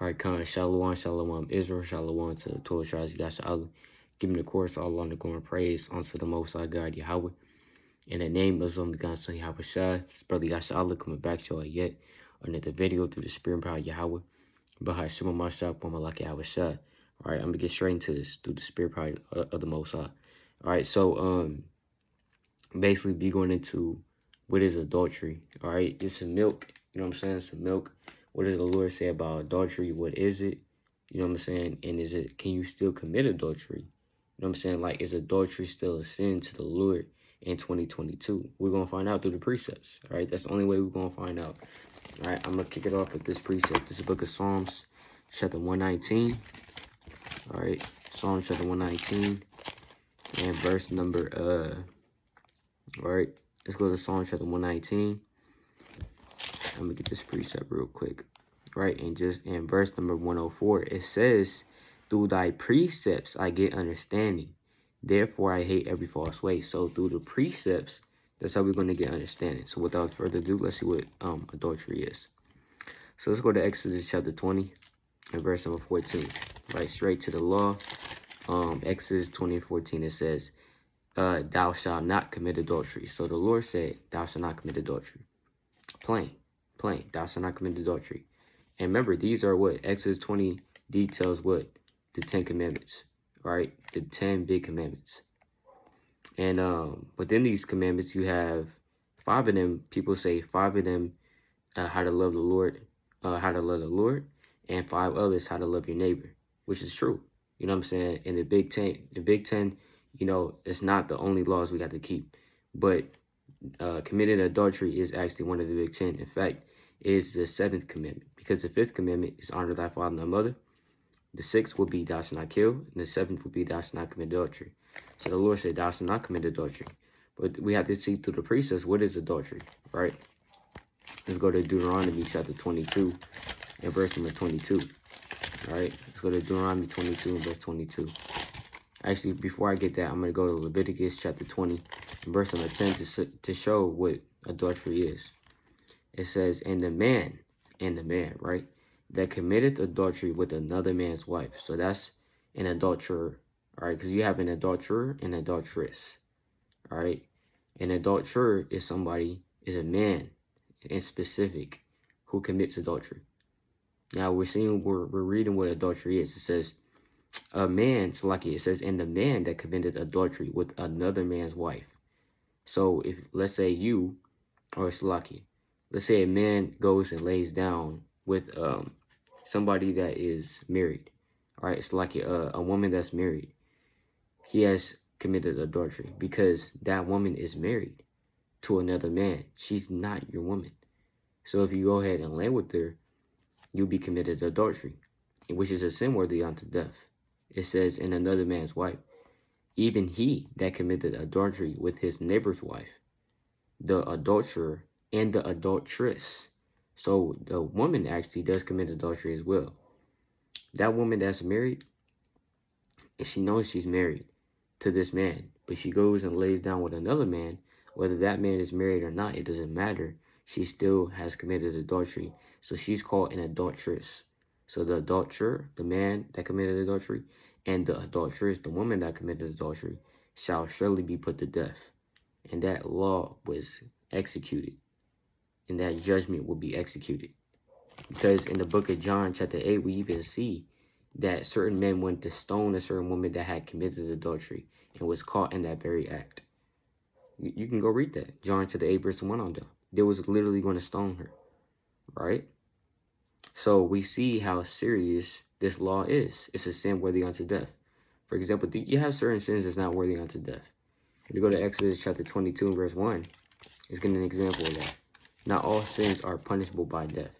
All right, Khan, Shalom, Shalom, Israel, Shalom to the 12 tribes of Yasha, giving the course all on the glory praise unto the Most High God, Yahweh. In the name of the God's Son, Yahweh Shah, this brother Yasha coming back to y'all yet another video through the Spirit and power of Yahweh. Bahai Shema Mashak, Wamalak Yahweh Shah. All right, I'm going to get straight into this through the Spirit power of the Most High. All right, so basically be going into what is adultery. All right, it's a milk, you know what I'm saying? It's a milk. What does the Lord say about adultery? What is it? You know what I'm saying? And can you still commit adultery? You know what I'm saying? Like, is adultery still a sin to the Lord in 2022? We're going to find out through the precepts. All right, that's the only way we're going to find out. All right, I'm going to kick it off with this precept. This is the book of Psalms, chapter 119. All right, Psalms chapter 119 and verse number, all right, let's go to Psalms chapter 119. I'm gonna get this precept real quick, right? And just in verse number 104, it says, "Through thy precepts I get understanding, therefore I hate every false way." So through the precepts, that's how we're gonna get understanding. So without further ado, let's see what adultery is. So let's go to Exodus chapter 20 and verse number 14. Right, straight to the law. Exodus 20:14, it says, "Thou shalt not commit adultery." So the Lord said, "Thou shalt not commit adultery." Plain. Thou shalt not commit adultery. And remember, these are what Exodus 20 details what the 10 commandments, right? The 10 big commandments. And within these commandments, you have 5 of them. People say 5 of them how to love the Lord, and 5 others how to love your neighbor, which is true. You know what I'm saying? In the Big Ten, you know, it's not the only laws we got to keep, but committing adultery is actually one of the Big 10. In fact, it is the 7th commandment, because the 5th commandment is honor thy father and thy mother. The 6th will be thou shalt not kill, and the 7th will be thou shalt not commit adultery. So the Lord said thou shalt not commit adultery. But we have to see through the precepts, what is adultery, right? Let's go to Deuteronomy chapter 22 and verse number 22. All right, let's go to Deuteronomy 22 and verse 22. Actually, before I get that, I'm going to go to Leviticus chapter 20 and verse number 10 to show what adultery is. It says, and the man, right, that committeth adultery with another man's wife. So that's an adulterer, all right, because you have an adulterer and adulteress, all right? An adulterer is a man in specific who commits adultery. Now we're reading what adultery is. It says, a man, Salaki, it says, and the man that committed adultery with another man's wife. So if, let's say you, or Salaki, let's say a man goes and lays down with somebody that is married. All right, it's like a woman that's married. He has committed adultery because that woman is married to another man. She's not your woman. So if you go ahead and lay with her, you'll be committed adultery, which is a sin worthy unto death. It says, in another man's wife, even he that committed adultery with his neighbor's wife, the adulterer and the adulteress. So the woman actually does commit adultery as well. That woman that's married, and she knows she's married to this man, but she goes and lays down with another man, whether that man is married or not, it doesn't matter. She still has committed adultery. So she's called an adulteress. So the adulterer, the man that committed adultery, and the adulteress, the woman that committed adultery, shall surely be put to death. And that law was executed. And that judgment will be executed. Because in the book of John, chapter 8, we even see that certain men went to stone a certain woman that had committed adultery and was caught in that very act. You can go read that. John chapter 8, verse 1 on down. They was literally going to stone her. Right? So we see how serious this law is. It's a sin worthy unto death. For example, you have certain sins that's not worthy unto death. If you go to Exodus chapter 22 and verse 1, it's getting an example of that. Not all sins are punishable by death.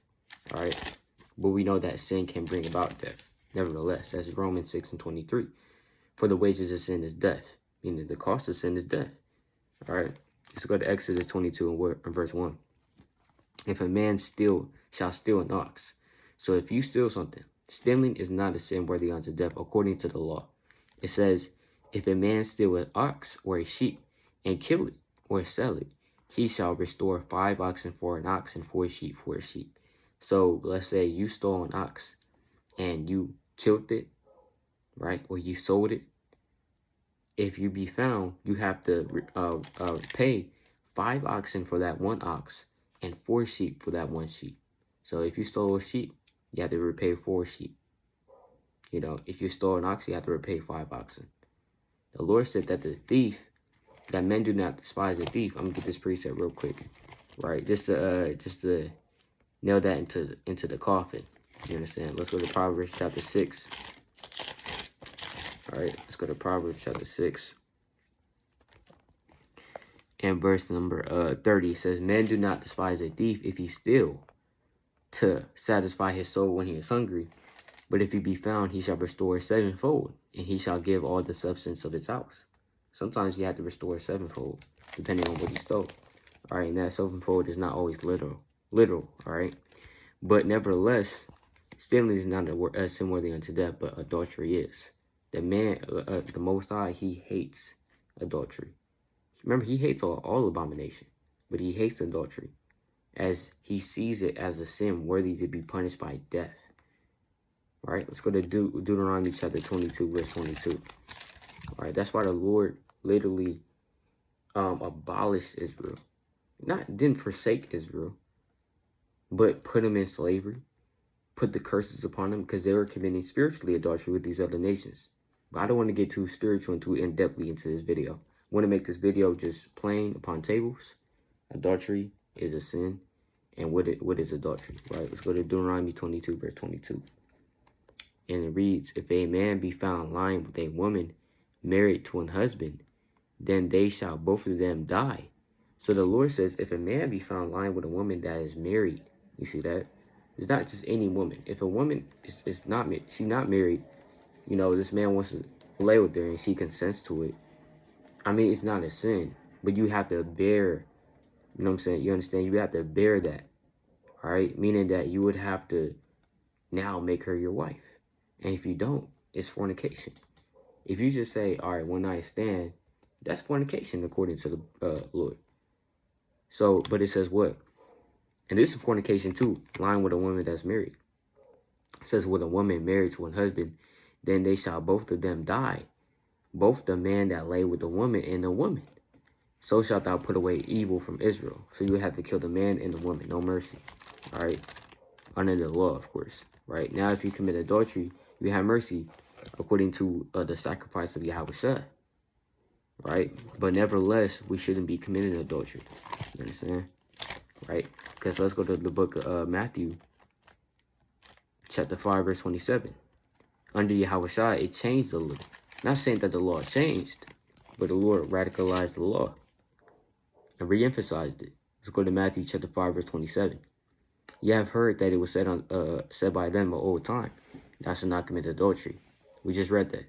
All right? But we know that sin can bring about death. Nevertheless, that's Romans 6 and 23. For the wages of sin is death. Meaning the cost of sin is death. All right? Let's go to Exodus 22 and verse 1. If a man shall steal an ox. So if you steal something, stealing is not a sin worthy unto death according to the law. It says, if a man steal an ox or a sheep and kill it or sell it, he shall restore 5 oxen for an ox and 4 sheep for a sheep. So let's say you stole an ox and you killed it, right, or you sold it, if you be found, you have to pay 5 oxen for that 1 ox and 4 sheep for that 1 sheep. So if you stole a sheep, you have to repay 4 sheep. You know, if you stole an ox, you have to repay 5 oxen. The Lord said that the thief, that men do not despise a thief. I'm gonna get this precept real quick, right? Just to nail that into the coffin. You understand? Let's go to Proverbs chapter 6. All right, let's go to Proverbs chapter 6. And verse number 30 says, men do not despise a thief if he steal, to satisfy his soul when he is hungry. But if he be found, he shall restore sevenfold, and he shall give all the substance of his house. Sometimes you have to restore sevenfold, depending on what he stole. All right, and that sevenfold is not always literal, all right? But nevertheless, stealing is not a sin worthy unto death, but adultery is. The man, the Most High, he hates adultery. Remember, he hates all abomination, but he hates adultery, as he sees it as a sin worthy to be punished by death. All right, let's go to Deuteronomy chapter 22, verse 22. All right, that's why the Lord literally abolished Israel. Didn't forsake Israel, but put them in slavery, put the curses upon them because they were committing spiritually adultery with these other nations. But I don't want to get too spiritual and too in-depthly into this video. I want to make this video just plain upon tables. Adultery is a sin. And what is adultery, right? Let's go to Deuteronomy 22, verse 22. And it reads, if a man be found lying with a woman married to an husband, then they shall both of them die. So the Lord says, if a man be found lying with a woman that is married, you see that? It's not just any woman. If a woman is not married, you know, this man wants to lay with her and she consents to it, I mean, it's not a sin, but you have to bear, you know what I'm saying? You understand? You have to bear that, all right? Meaning that you would have to now make her your wife. And if you don't, it's fornication. If you just say, all right, one night stand, that's fornication according to the Lord. So, but it says what? And this is fornication too, lying with a woman that's married. It says, with a woman married to one husband, then they shall both of them die, both the man that lay with the woman and the woman. So shalt thou put away evil from Israel. So you have to kill the man and the woman, no mercy. All right, under the law, of course. Right now, if you commit adultery, you have mercy according to the sacrifice of Yahweh. Right, but nevertheless, we shouldn't be committing adultery. You understand? Right? Because let's go to the book of Matthew, chapter 5, verse 27. Under Yahweh, it changed a little. Not saying that the law changed, but the Lord radicalized the law and re-emphasized it. Let's go to Matthew chapter 5, verse 27. You have heard that it was said by them of old time, thou shalt not commit adultery. We just read that.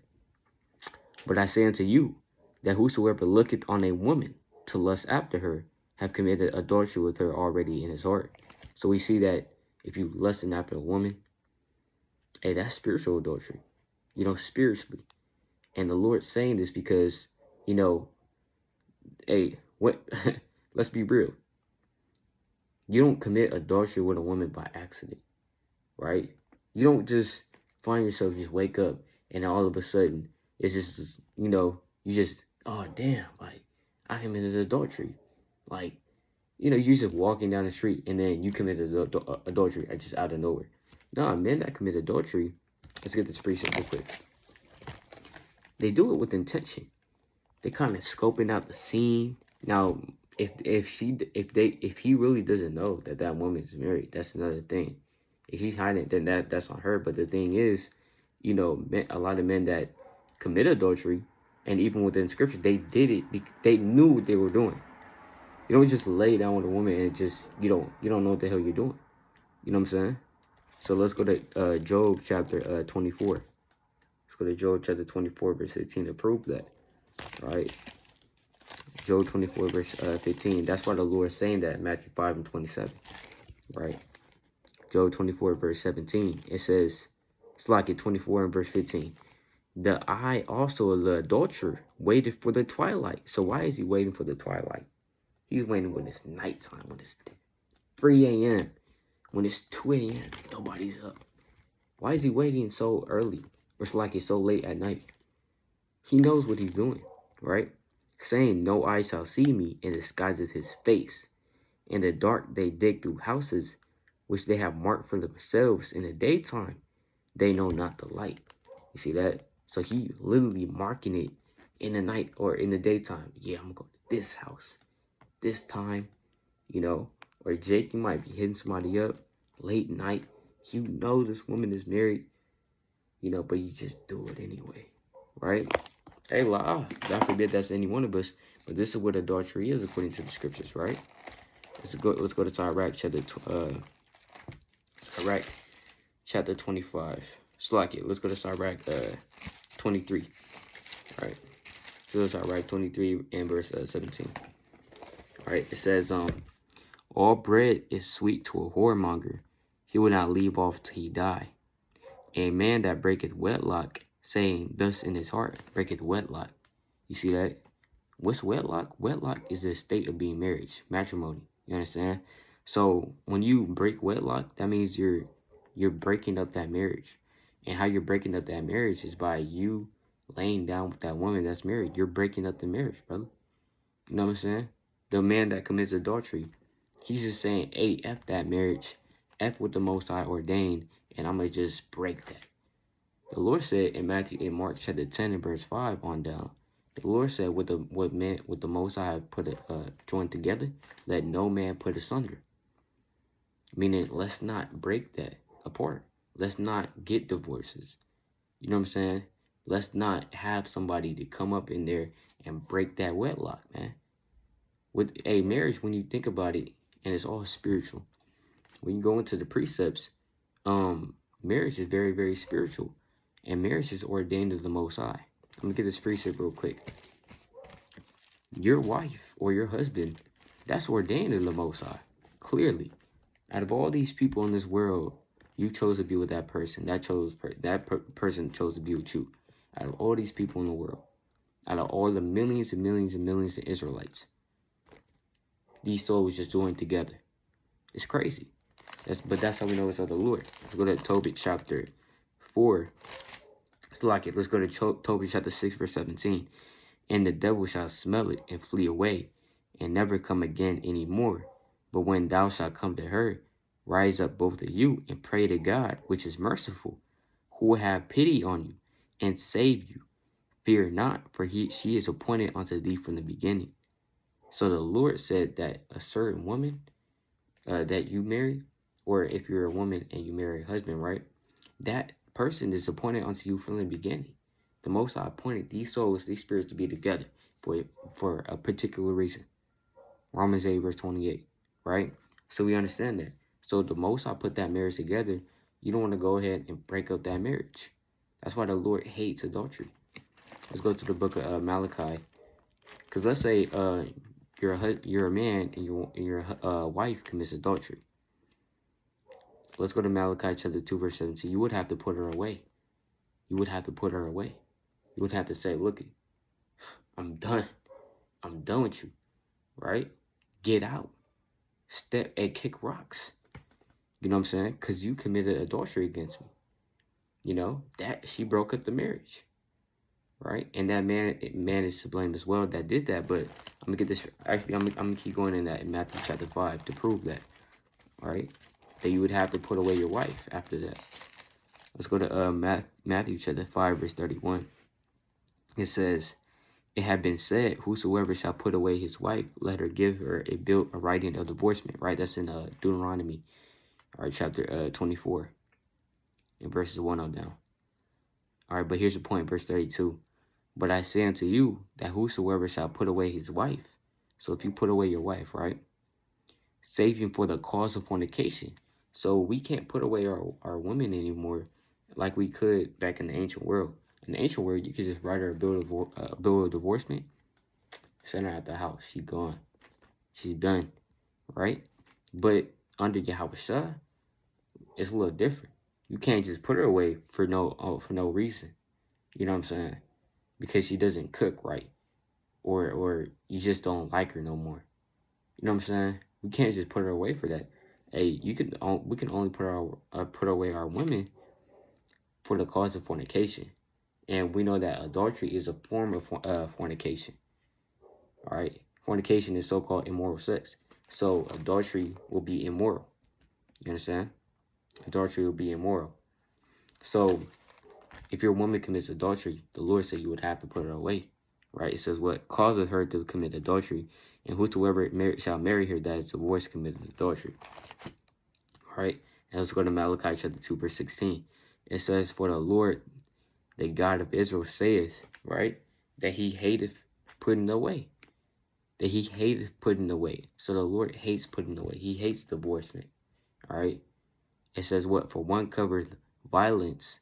But I say unto you, that whosoever looketh on a woman to lust after her, have committed adultery with her already in his heart. So we see that if you lusting after a woman, hey, that's spiritual adultery, you know, spiritually. And the Lord's saying this because, you know, hey, let's be real. You don't commit adultery with a woman by accident, right? You don't just find yourself, just wake up and all of a sudden it's just, you know, you just, oh, damn, like, I committed adultery. Like, you know, you just walking down the street and then you committed adultery just out of nowhere. No, men that commit adultery, let's get this precept real quick. They do it with intention. They kind of scoping out the scene. Now, if he really doesn't know that that woman is married, that's another thing. If she's hiding it, then that's on her. But the thing is, you know, a lot of men that commit adultery, and even within scripture, they did it. They knew what they were doing. You don't just lay down with a woman and just you don't know what the hell you're doing. You know what I'm saying? So let's go to Job chapter 24. Let's go to Job chapter 24, verse 15 to prove that. All right. Job 24, verse 15. That's why the Lord is saying that in Matthew 5 and 27. Right. Job 24, verse 17. It says, it's like at 24 and verse 15. The eye also of the adulterer waited for the twilight. So why is he waiting for the twilight? He's waiting when it's nighttime, when it's 3 a.m., when it's 2 a.m., nobody's up. Why is he waiting so early? Or it's like it's so late at night. He knows what he's doing, right? Saying, no eye shall see me, and disguises his face. In the dark they dig through houses, which they have marked for themselves. In the daytime, they know not the light. You see that? So he literally marking it in the night or in the daytime. Yeah, I'm going to this house, this time, you know. Or Jake, you might be hitting somebody up late night. You know this woman is married, you know, but you just do it anyway, right? Hey, God forbid that's any one of us, but this is what adultery is according to the scriptures, right? Let's go to Sirach chapter 25. Slack it. Let's go to Sirach 23. All right. So Sirach 23 and verse 17. All right. It says, all bread is sweet to a whoremonger. He will not leave off till he die. A man that breaketh wedlock, saying thus in his heart, breaketh wedlock. You see that? What's wedlock? Wedlock is the state of being married, matrimony. You understand? So when you break wedlock, that means you're breaking up that marriage. And how you're breaking up that marriage is by you laying down with that woman that's married. You're breaking up the marriage, brother. You know what I'm saying? The man that commits adultery, he's just saying, hey, F that marriage. F what the Most High ordained, and I'm going to just break that. The Lord said in Mark chapter 10 and verse 5 on down, the Lord said, what the Most High put joined together, let no man put asunder. Meaning, let's not break that apart. Let's not get divorces. You know what I'm saying? Let's not have somebody to come up in there and break that wedlock, man. With a marriage, when you think about it, and it's all spiritual. When you go into the precepts, marriage is very, very spiritual. And marriage is ordained of the Most High. I'm going to get this precept real quick. Your wife or your husband, that's ordained of the Most High. Clearly. Out of all these people in this world, you chose to be with that person. Person chose to be with you. Out of all these people in the world. Out of all the millions and millions and millions of Israelites. These souls just joined together. It's crazy. But that's how we know it's of the Lord. Let's go to Tobit chapter 4. Let's go to Tobit chapter 6 verse 17. And the devil shall smell it and flee away, and never come again any more. But when thou shalt come to her, rise up both of you, and pray to God, which is merciful, who will have pity on you, and save you. Fear not, for she is appointed unto thee from the beginning. So the Lord said that a certain woman that you marry, or if you're a woman and you marry a husband, right? That person is appointed unto you from the beginning. The Most High appointed these souls, these spirits to be together for a particular reason. Romans 8 verse 28, right? So we understand that. So the Most High put that marriage together. You don't want to go ahead and break up that marriage. That's why the Lord hates adultery. Let's go to the book of Malachi. Because let's say you're a man and your wife commits adultery. Let's go to Malachi chapter 2 verse 17. You would have to put her away. You would have to put her away. You would have to say, look, I'm done. I'm done with you, right? Get out. Step and kick rocks. You know what I'm saying? Because you committed adultery against me. You know, that she broke up the marriage, right? And that man is to blame as well that did that. But I'm going to get this. Actually, I'm going to keep going in that in Matthew chapter 5 to prove that, all right? That you would have to put away your wife after that. Let's go to Matthew chapter 5 verse 31. It says, it had been said, whosoever shall put away his wife, let her give her a bill, a writing of divorcement, right? That's in Deuteronomy, all right, chapter 24, and verses 1 on down. All right, but here's the point, verse 32. But I say unto you that whosoever shall put away his wife, so if you put away your wife, right, save him for the cause of fornication. So we can't put away our women anymore like we could back in the ancient world. In the ancient world, you could just write her a bill of divorcement, send her out the house. She's gone. She's done, right? But under Yahushua, it's a little different. You can't just put her away for no reason. You know what I'm saying? Because she doesn't cook right, or you just don't like her no more. You know what I'm saying? We can't just put her away for that. Hey, we can only put away our women for the cause of fornication. And we know that adultery is a form of fornication. All right. Fornication is so-called immoral sex. So adultery will be immoral. You understand? Adultery will be immoral. So if your woman commits adultery, the Lord said you would have to put her away. Right? It says what causes her to commit adultery, and whosoever shall marry her that is divorced committed adultery. All right. And let's go to Malachi chapter 2, verse 16. It says, for the Lord, the God of Israel, saith, right, that he hateth putting away. That he hateth putting away. So the Lord hates putting away. He hates divorcement. All right. It says what? For one covered violence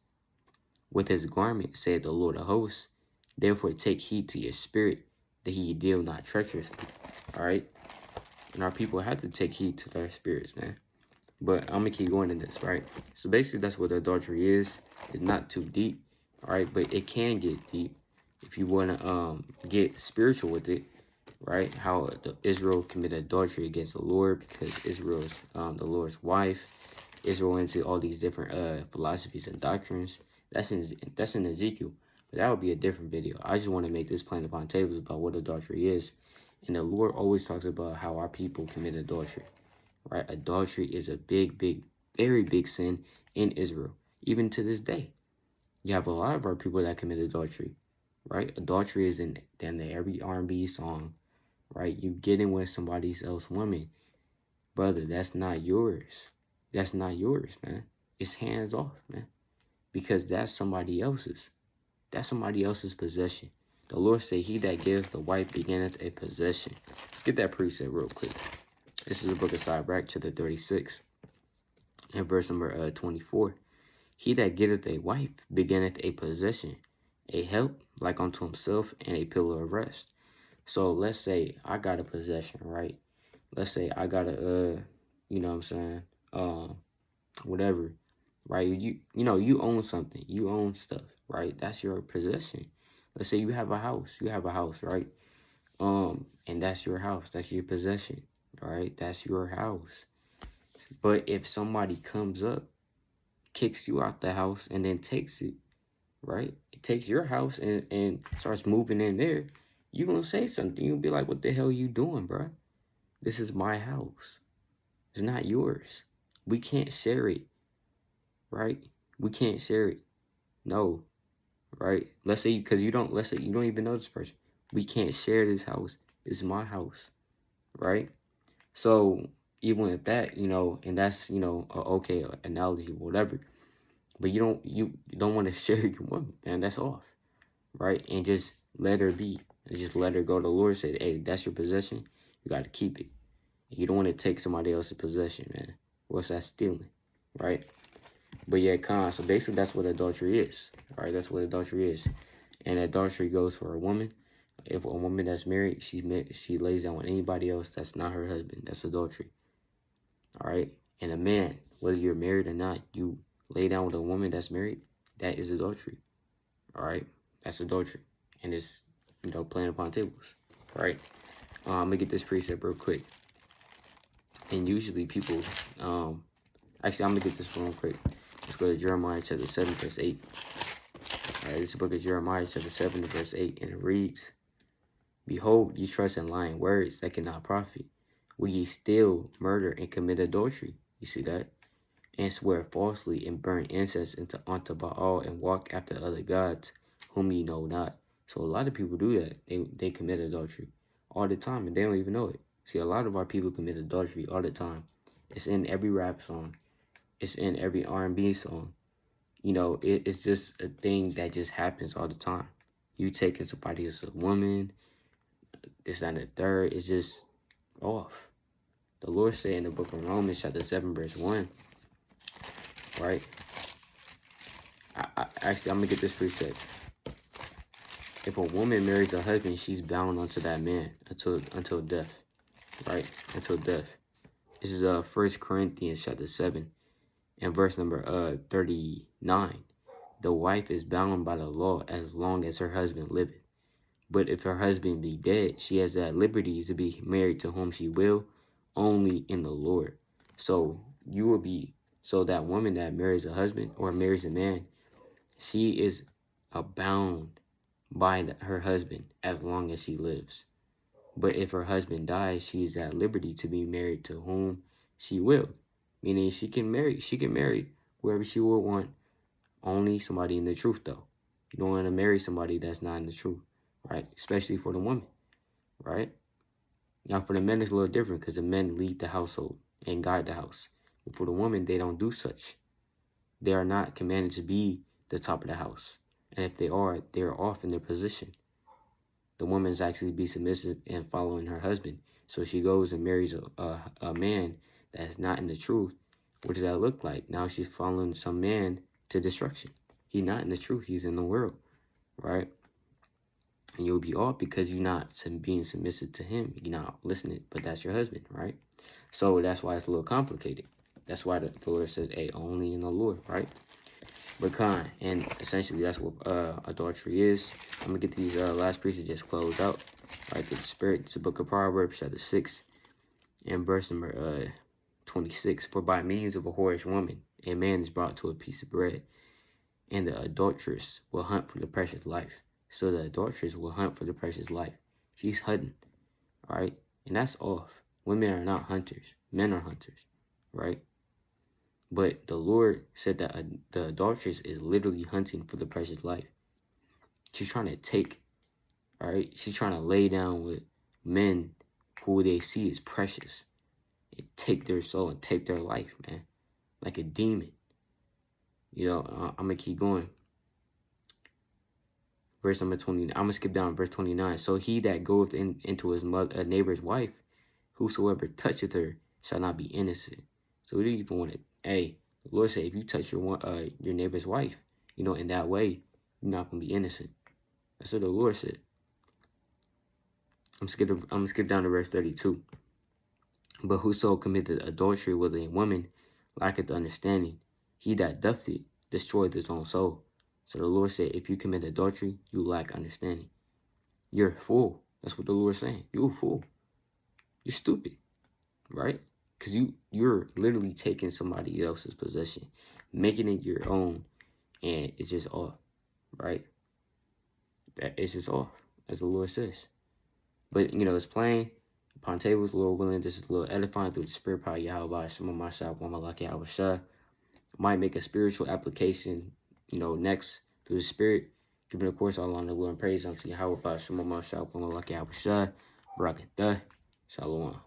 with his garment, saith the Lord of hosts. Therefore take heed to your spirit, that he deal not treacherously. All right. And our people have to take heed to their spirits, man. But I'm going to keep going in this, right? So basically that's what adultery is. It's not too deep, all right? But it can get deep if you want to get spiritual with it, right? How Israel committed adultery against the Lord because Israel is the Lord's wife. Israel into all these different philosophies and doctrines. That's in Ezekiel. But that would be a different video. I just want to make this plain upon tables about what adultery is. And the Lord always talks about how our people commit adultery. Right? Adultery is a very big sin in Israel, even to this day. You have a lot of our people that commit adultery, right? Adultery is in damn near every R&B song, right? You getting with somebody else's woman, brother. That's not yours. That's not yours, man. It's hands off, man, because that's somebody else's. That's somebody else's possession. The Lord said, "He that giveth the wife beginneth a possession." Let's get that precept real quick. This is the book of Sirach, chapter 36, and verse number 24. He that getteth a wife beginneth a possession, a help like unto himself, and a pillar of rest. So let's say I got a possession, right? Let's say I got a, you know what I'm saying, whatever, right? You know, you own something. You own stuff, right? That's your possession. Let's say you have a house. You have a house, right? And that's your house. That's your possession. All right, that's your house. But if somebody comes up, kicks you out the house, and then takes it, right? It takes your house and starts moving in there, you're going to say something. You'll be like, what the hell you doing, bro? This is my house. It's not yours. We can't share it, right? We can't share it. No, right? Let's say you don't even know this person. We can't share this house. It's my house, right? So even with that, you know, and that's, you know, a okay analogy, whatever. But you don't want to share your woman, man. That's off, right? And just let her be. And just let her go. The Lord said, hey, that's your possession. You got to keep it. You don't want to take somebody else's possession, man. What's that stealing, right? But yeah, so basically that's what adultery is. All right, that's what adultery is. And adultery goes for a woman. If a woman that's married, she lays down with anybody else that's not her husband, that's adultery. All right? And a man, whether you're married or not, you lay down with a woman that's married, that is adultery. All right? That's adultery. And it's, you know, playing upon tables. All right? I'm going to get this precept real quick. And usually people, actually, I'm going to get this real quick. Let's go to Jeremiah chapter 7, verse 8. All right, this is the book of Jeremiah chapter 7, verse 8. And it reads, behold, ye trust in lying words that cannot profit. Will ye steal, murder, and commit adultery? You see that? And swear falsely, and burn incense unto Baal, and walk after other gods, whom ye know not. So a lot of people do that. They commit adultery all the time, and they don't even know it. See, a lot of our people commit adultery all the time. It's in every rap song. It's in every R&B song. You know, it's just a thing that just happens all the time. You taking somebody else's woman, this, that, and the third, it's just off. The Lord said in the book of Romans, chapter 7, verse 1, right? Actually, I'm going to get this precept. If a woman marries a husband, she's bound unto that man until death, right? Until death. This is 1 Corinthians chapter 7 and verse number 39. The wife is bound by the law as long as her husband liveth. But if her husband be dead, she has that liberty to be married to whom she will, only in the Lord. So that woman that marries a husband or marries a man, She is bound by her husband as long as she lives. But if her husband dies, she is at liberty to be married to whom she will. Meaning she can marry whoever she will want, only somebody in the truth though. You don't want to marry somebody that's not in the truth, right? Especially for the woman, right? Now for the men it's a little different because the men lead the household and guide the house. But for the woman, they don't do such. They are not commanded to be the top of the house. And if they are off in their position. The woman is actually be submissive and following her husband. So she goes and marries a man that's not in the truth. What does that look like? Now she's following some man to destruction. He's not in the truth. He's in the world, right? And you'll be off because you're not being submissive to him. You're not listening, but that's your husband, right? So that's why it's a little complicated. That's why the Lord says, hey, only in the Lord, right? But and essentially that's what adultery is. I'm gonna get these last pieces just closed out. Right, through the Spirit. It's the book of Proverbs, chapter 6, and verse number 26. For by means of a whorish woman, a man is brought to a piece of bread, and the adulteress will hunt for the precious life. So the adulteress will hunt for the precious life. She's hunting, right? And that's off. Women are not hunters. Men are hunters, right? But the Lord said that the adulteress is literally hunting for the precious life. She's trying to take, all right? She's trying to lay down with men who they see as precious and take their soul and take their life, man, like a demon. You know, I'm going to keep going. Verse number 20. I'm going to skip down verse 29. So he that goeth into his neighbor's wife, whosoever toucheth her shall not be innocent. So we don't even want to, hey, the Lord said, if you touch your neighbor's wife, you know, in that way, you're not going to be innocent. That's what the Lord said. I'm going to skip down to verse 32. But whoso committeth adultery with a woman lacketh understanding. He that doth it destroyeth his own soul. So the Lord said, if you commit adultery, you lack understanding. You're a fool. That's what the Lord's saying. You're a fool. You're stupid, right? Because you're literally taking somebody else's possession, making it your own, and it's just off, right? It's just off, as the Lord says. But, you know, it's plain. Upon tables, Lord willing, this is a little edifying through the Spirit power. Yahweh, Shema Masha, Wamalaki, Yahweh. Might make a spiritual application, you know, next through the Spirit. Giving, of course, all on the will and praise unto Yahweh, Shema Masha, Wamalaki, Yahweh. Barakatah. Shalom.